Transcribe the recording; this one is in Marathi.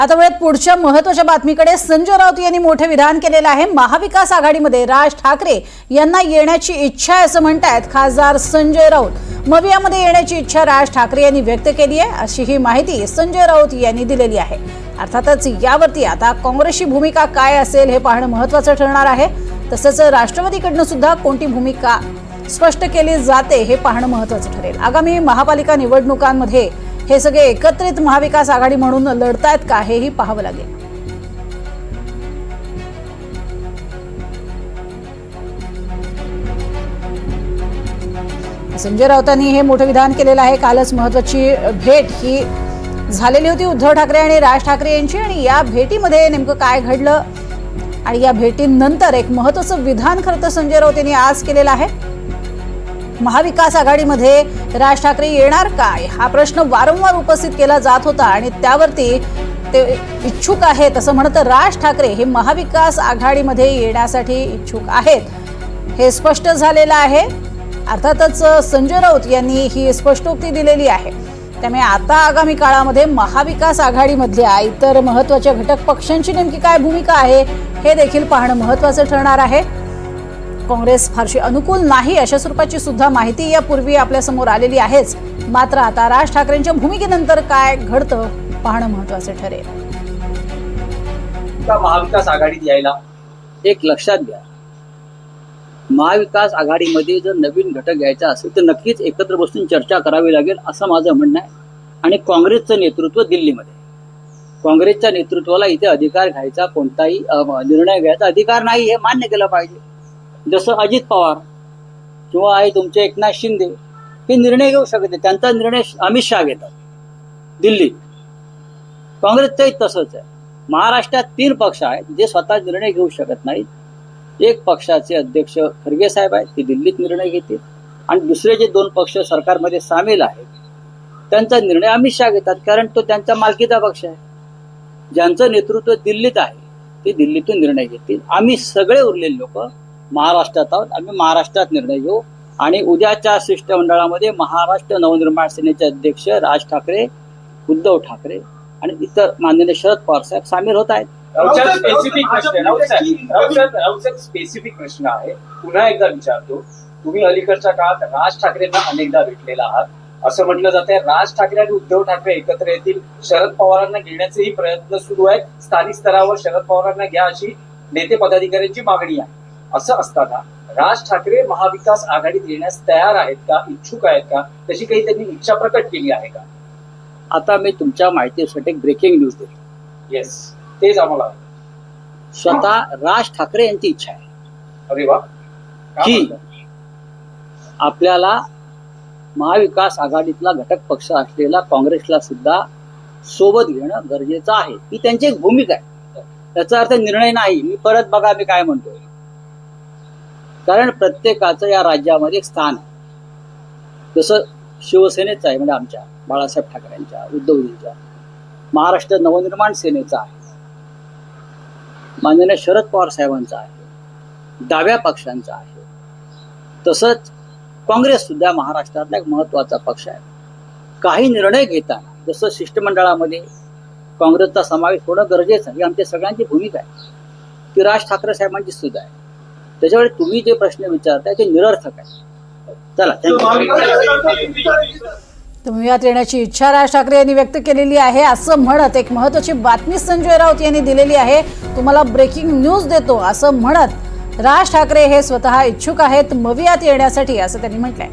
आता वेळेत पुढच्या महत्त्वाच्या बातमीकडे. संजय राऊत यांनी मोठे विधान केलेलं आहे. महाविकास आघाडीमध्ये राज ठाकरे यांना येण्याची इच्छा आहे असं म्हणतायत खासदार संजय राऊत. मवियामध्ये येण्याची इच्छा राज ठाकरे यांनी व्यक्त केली आहे, अशी ही माहिती संजय राऊत यांनी दिलेली आहे. अर्थातच यावरती आता काँग्रेसची भूमिका काय असेल हे पाहणं महत्त्वाचं ठरणार आहे. तसंच राष्ट्रवादीकडनं सुद्धा कोणती भूमिका स्पष्ट केली जाते हे पाहणं महत्त्वाचं ठरेल. आगामी महापालिका निवडणुकांमध्ये हे सगळे एकत्रित महाविकास आघाडी म्हणून लढतायत का हेही पाहावं लागेल. संजय राऊतांनी हे मोठं विधान केलेलं आहे. कालच महत्त्वाची भेट ही झालेली होती उद्धव ठाकरे आणि राज ठाकरे यांची, आणि या भेटीमध्ये नेमकं काय घडलं आणि या भेटीनंतर एक महत्त्वाचं विधान खरं तर संजय राऊत यांनी आज केलेलं आहे. महाविकास आघाडीमध्ये राज ठाकरे येणार काय हा प्रश्न वारंवार उपस्थित केला जात होता आणि त्यावरती ते इच्छुक आहेत असं म्हणत राज ठाकरे हे महाविकास आघाडीमध्ये येण्यासाठी इच्छुक आहेत हे स्पष्ट झालेलं आहे. अर्थातच संजय राऊत यांनी ही स्पष्टोक्ती दिलेली आहे. त्यामुळे आता आगामी काळामध्ये महाविकास आघाडीमधल्या इतर महत्त्वाच्या घटक पक्षांची नेमकी काय भूमिका आहे हे देखील पाहणं महत्त्वाचं ठरणार आहे. काँग्रेस फारशी अनुकूल नाही अशा स्वरूपाची सुद्धा माहिती यापूर्वी आपल्या समोर आलेली आहेच. मात्र आता राज ठाकरेंच्या भूमिकेनंतर काय घडतं पाहणं महत्त्वाचं ठरेल. महाविकास आघाडीत यायला एक लक्षात घ्या, महाविकास आघाडीमध्ये जर नवीन घटक यायचा असेल तर नक्कीच एकत्र बसून चर्चा करावी लागेल असं माझं म्हणणं आहे. आणि काँग्रेसचं नेतृत्व दिल्लीमध्ये, काँग्रेसच्या नेतृत्वाला इथे अधिकार घ्यायचा, कोणताही निर्णय घ्यायचा अधिकार नाही हे मान्य केलं पाहिजे. जसं अजित पवार किंवा आहे तुमचे एकनाथ शिंदे हे निर्णय घेऊ शकत नाही, त्यांचा निर्णय अमित शहा घेतात दिल्लीत. काँग्रेसचंही तसंच आहे. महाराष्ट्रात 3 पक्ष आहेत जे स्वतः निर्णय घेऊ शकत नाहीत. एक पक्षाचे अध्यक्ष खरगे साहेब आहेत, ते दिल्लीत निर्णय घेतील, आणि दुसरे जे 2 पक्ष सरकारमध्ये सामील आहेत त्यांचा निर्णय अमित शहा घेतात, कारण तो त्यांचा मालकीचा पक्ष आहे. ज्यांचं नेतृत्व दिल्लीत आहे ते दिल्लीतून निर्णय घेतील. आम्ही सगळे उरलेले लोक महाराष्ट्रात आहोत, आम्ही महाराष्ट्रात निर्णय घेऊ. आणि उद्याच्या शिष्टमंडळामध्ये महाराष्ट्र नवनिर्माण सेनेचे अध्यक्ष राज ठाकरे, उद्धव ठाकरे आणि इतर माननीय शरद पवार साहेब सामील होत आहेत. स्पेसिफिक प्रश्न आहे, पुन्हा एकदा विचारतो. तुम्ही अलीकडच्या काळात राज ठाकरेंना अनेकदा भेटलेला आहात. असं म्हटलं जातंय राज ठाकरे आणि उद्धव ठाकरे एकत्र येतील, शरद पवारांना घेण्याचेही प्रयत्न सुरू आहेत. स्थानिक स्तरावर शरद पवारांना घ्या अशी नेते पदाधिकाऱ्यांची मागणी आहे. असं असताना राज ठाकरे महाविकास आघाडीत येण्यास तयार आहेत का, इच्छुक आहेत का, तशी काही त्यांनी इच्छा प्रकट केली आहे का? आता मी तुमच्या माहितीसाठी एक ब्रेकिंग न्यूज देतो. येस, तेच आम्हाला स्वतः राज ठाकरे यांची इच्छा आहे. अरे वा, की आपल्याला महाविकास आघाडीतला घटक पक्ष असलेला काँग्रेसला सुद्धा सोबत घेणं गरजेचं आहे. ही त्यांची एक भूमिका आहे. त्याचा अर्थ निर्णय नाही. मी परत बघा मी काय म्हणतोय, कारण प्रत्येकाचं या राज्यामध्ये एक स्थान आहे. जसं शिवसेनेचं आहे, म्हणजे आमच्या बाळासाहेब ठाकरेंच्या, उद्धवजींच्या, महाराष्ट्र नवनिर्माण सेनेचा आहे, माननीय शरद पवार साहेबांचा आहे, डाव्या पक्षांचा आहे. तसंच काँग्रेस सुद्धा महाराष्ट्रातला एक महत्वाचा पक्ष आहे. काही निर्णय घेताना जसं शिष्टमंडळामध्ये काँग्रेसचा समावेश होणं गरजेचं आहे, ही आमच्या सगळ्यांची भूमिका आहे. ती राज ठाकरे साहेबांची सुद्धा आहे. त्याच्यामुळे तुम्ही जे प्रश्न विचारताय ते निरर्थक आहे. चला, तुम्ही येण्याची इच्छा राज ठाकरे यांनी व्यक्त केलेली आहे असं म्हणत एक महत्त्वाची बातमी संजय राऊत यांनी दिलेली आहे. तुम्हाला ब्रेकिंग न्यूज देतो असं म्हणत राज ठाकरे हे स्वतः इच्छुक आहेत मवियात येण्यासाठी असं त्यांनी म्हटलंय.